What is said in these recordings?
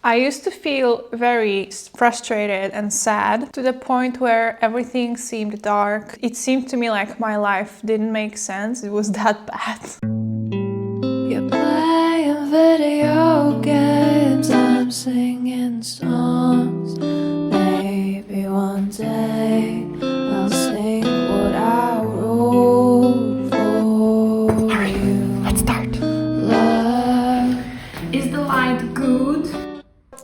I used to feel very frustrated and sad to the point where everything seemed dark. It seemed to me like my life didn't make sense. It was that bad. You're playing video games, I'm singing songs. Maybe one day I'll sing what I wrote for you. Let's start. Love. Is the light good?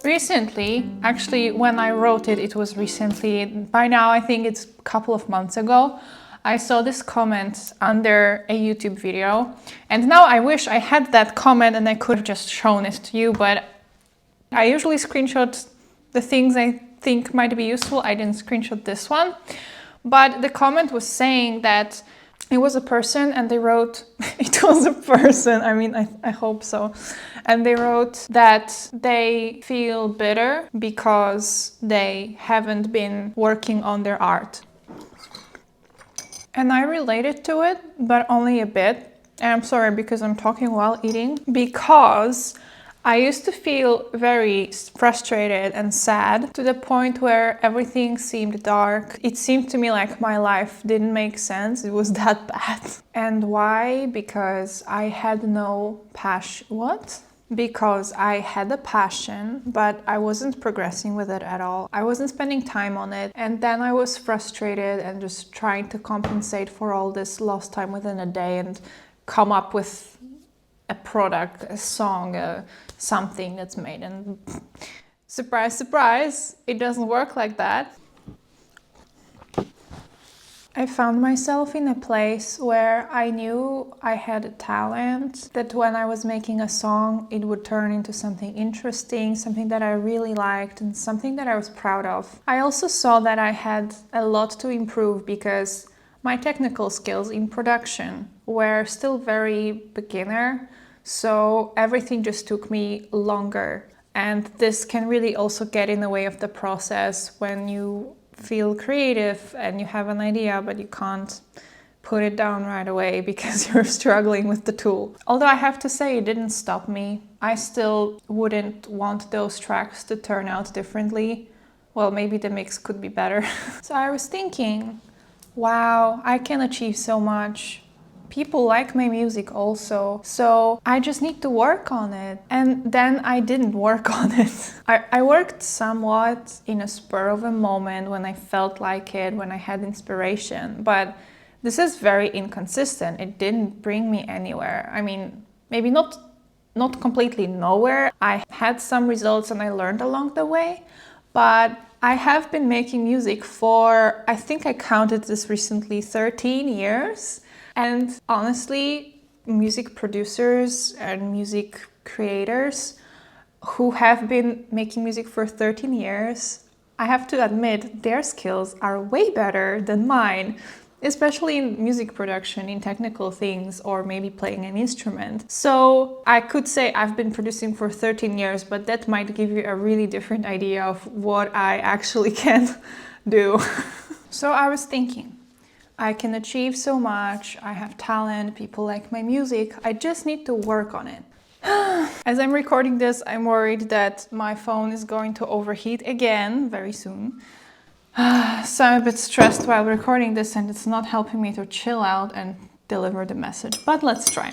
Recently, actually when I wrote it, it was recently, by now I think it's a couple of months ago, I saw this comment under a YouTube video, and now I wish I had that comment and I could have just shown it to you, but I usually screenshot the things I think might be useful. I didn't screenshot this one, but the comment was saying that it was a person and they wrote, it was a person, I mean, I hope so. And they wrote that they feel bitter because they haven't been working on their art. And I related to it, but only a bit. And I'm sorry because I'm talking while eating, because I used to feel very frustrated and sad to the point where everything seemed dark. It seemed to me like my life didn't make sense. It was that bad. And why? Because I had no passion. What? Because I had a passion, but I wasn't progressing with it at all. I wasn't spending time on it. And then I was frustrated and just trying to compensate for all this lost time within a day and come up with a product, a song, something that's made. And surprise, surprise, it doesn't work like that. I found myself in a place where I knew I had a talent, that when I was making a song, it would turn into something interesting, something that I really liked and something that I was proud of. I also saw that I had a lot to improve because my technical skills in production were still very beginner, so everything just took me longer. And this can really also get in the way of the process when you feel creative and you have an idea, but you can't put it down right away because you're struggling with the tool. Although I have to say, it didn't stop me. I still wouldn't want those tracks to turn out differently. Well, maybe the mix could be better. So I was thinking, wow, I can achieve so much. People like my music also, so I just need to work on it. And then I didn't work on it. I worked somewhat in a spur of a moment when I felt like it, when I had inspiration, but this is very inconsistent. It didn't bring me anywhere. I mean, maybe not completely nowhere. I had some results and I learned along the way, but I have been making music for, I think I counted this recently, 13 years. And honestly, music producers and music creators who have been making music for 13 years, I have to admit their skills are way better than mine, especially in music production, in technical things, or maybe playing an instrument. So I could say I've been producing for 13 years, but that might give you a really different idea of what I actually can do. So I was thinking, I can achieve so much, I have talent, people like my music, I just need to work on it. As I'm recording this, I'm worried that my phone is going to overheat again very soon. So I'm a bit stressed while recording this and it's not helping me to chill out and deliver the message, but let's try.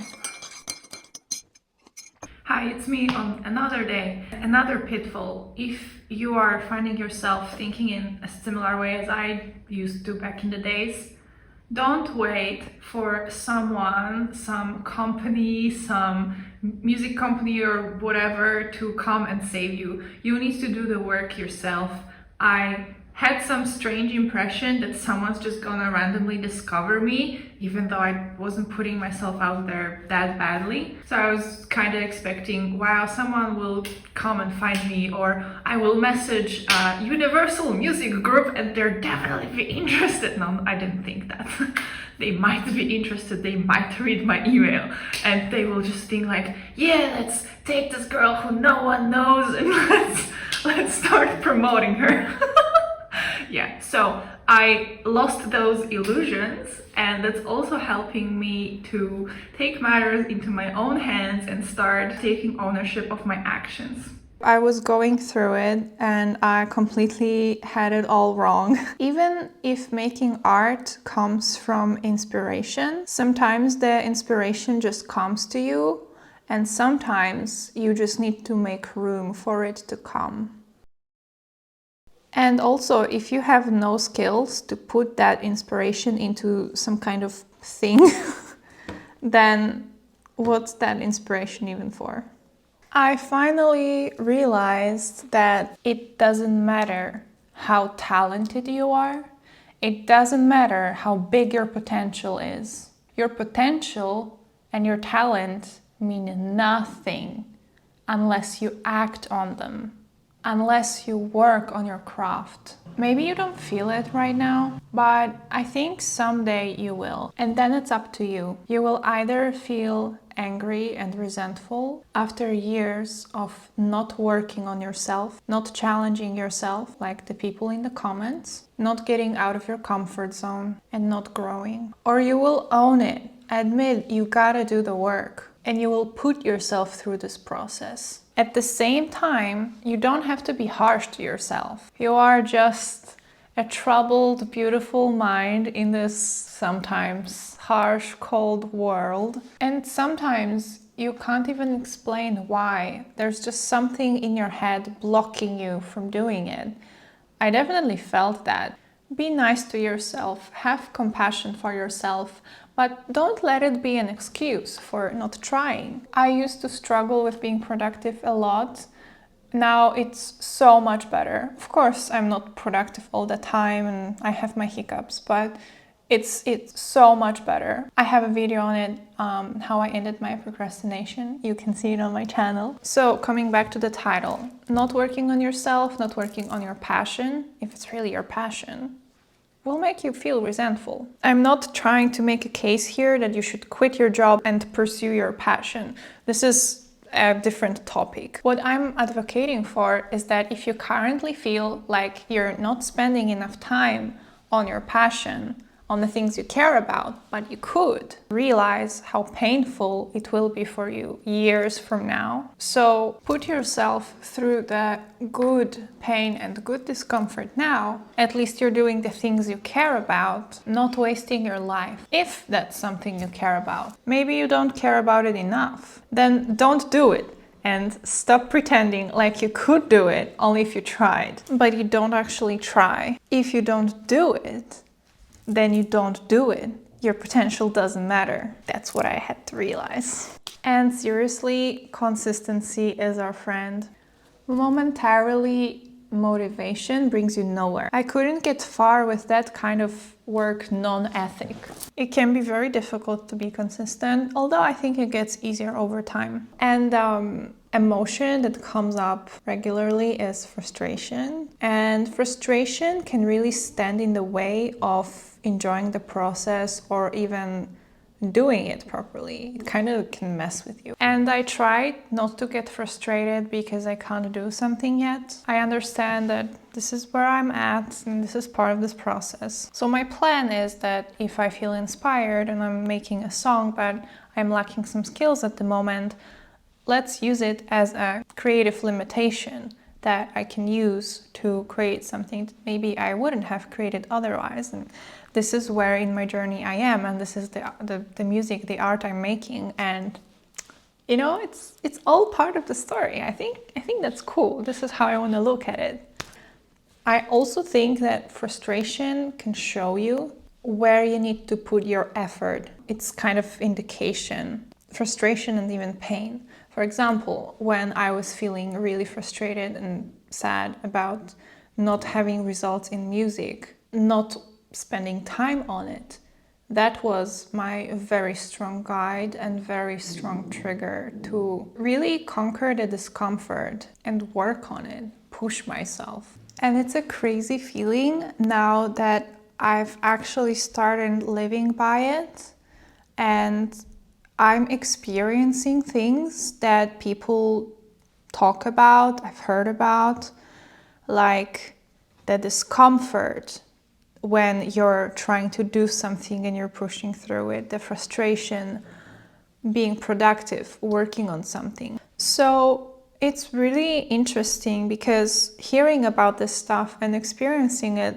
Hi, it's me on another day, another pitfall. If you are finding yourself thinking in a similar way as I used to back in the days, don't wait for someone, some company, some music company or whatever to come and save you. You need to do the work yourself. I had some strange impression that someone's just gonna randomly discover me, even though I wasn't putting myself out there that badly. So I was kind of expecting, wow, someone will come and find me, or I will message a Universal Music Group and they'll definitely be interested. No, I didn't think that. They might be interested, they might read my email, and they will just think like, yeah, let's take this girl who no one knows and let's start promoting her. Yeah, so I lost those illusions, and that's also helping me to take matters into my own hands and start taking ownership of my actions. I was going through it and I completely had it all wrong. Even if making art comes from inspiration, sometimes the inspiration just comes to you, and sometimes you just need to make room for it to come. And also, if you have no skills to put that inspiration into some kind of thing, then what's that inspiration even for? I finally realized that it doesn't matter how talented you are. It doesn't matter how big your potential is. Your potential and your talent mean nothing unless you act on them, unless you work on your craft. Maybe you don't feel it right now, but I think someday you will. And then it's up to you. You will either feel angry and resentful after years of not working on yourself, not challenging yourself like the people in the comments, not getting out of your comfort zone and not growing. Or you will own it, admit you gotta do the work, and you will put yourself through this process. At the same time, you don't have to be harsh to yourself. You are just a troubled, beautiful mind in this sometimes harsh, cold world. And sometimes you can't even explain why. There's just something in your head blocking you from doing it. I definitely felt that. Be nice to yourself, have compassion for yourself, but don't let it be an excuse for not trying. I used to struggle with being productive a lot. Now it's so much better. Of course, I'm not productive all the time and I have my hiccups, but it's so much better. I have a video on it, how I ended my procrastination. You can see it on my channel. So coming back to the title, not working on yourself, not working on your passion, if it's really your passion, will make you feel resentful. I'm not trying to make a case here that you should quit your job and pursue your passion. This is a different topic. What I'm advocating for is that if you currently feel like you're not spending enough time on your passion, on the things you care about, but you could, realize how painful it will be for you years from now. So put yourself through the good pain and good discomfort now. At least you're doing the things you care about, not wasting your life, if that's something you care about. Maybe you don't care about it enough. Then don't do it. And stop pretending like you could do it only if you tried. But you don't actually try. If you don't do it, then you don't do it. Your potential doesn't matter. That's what I had to realize. And seriously, consistency is our friend. Momentarily, motivation brings you nowhere. I couldn't get far with that kind of work non-ethic. It can be very difficult to be consistent, although I think it gets easier over time. And emotion that comes up regularly is frustration. And frustration can really stand in the way of enjoying the process or even doing it properly. It kind of can mess with you. And I tried not to get frustrated because I can't do something yet. I understand that this is where I'm at and this is part of this process. So my plan is that if I feel inspired and I'm making a song but I'm lacking some skills at the moment, let's use it as a creative limitation that I can use to create something that maybe I wouldn't have created otherwise. And this is where in my journey I am, and this is the music, the art I'm making, and you know, it's all part of the story. I think that's cool. This is how I want to look at it. I also think that frustration can show you where you need to put your effort. It's kind of indication. Frustration and even pain. For example, when I was feeling really frustrated and sad about not having results in music, not spending time on it, that was my very strong guide and very strong trigger to really conquer the discomfort and work on it, push myself. And it's a crazy feeling now that I've actually started living by it, and I'm experiencing things that people talk about, I've heard about, like the discomfort when you're trying to do something and you're pushing through it, the frustration, being productive, working on something. So it's really interesting because hearing about this stuff and experiencing it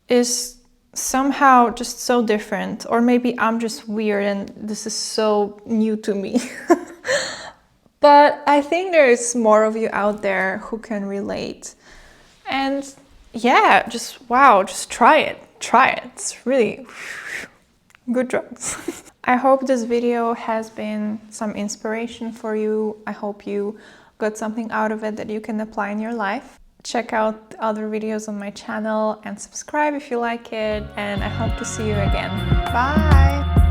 is somehow just so different. Or maybe I'm just weird and this is so new to me. But I think there is more of you out there who can relate. And yeah, just wow, just try it. Try it. It's really good drugs. I hope this video has been some inspiration for you. I hope you got something out of it that you can apply in your life. Check out other videos on my channel and subscribe if you like it. And I hope to see you again. Bye!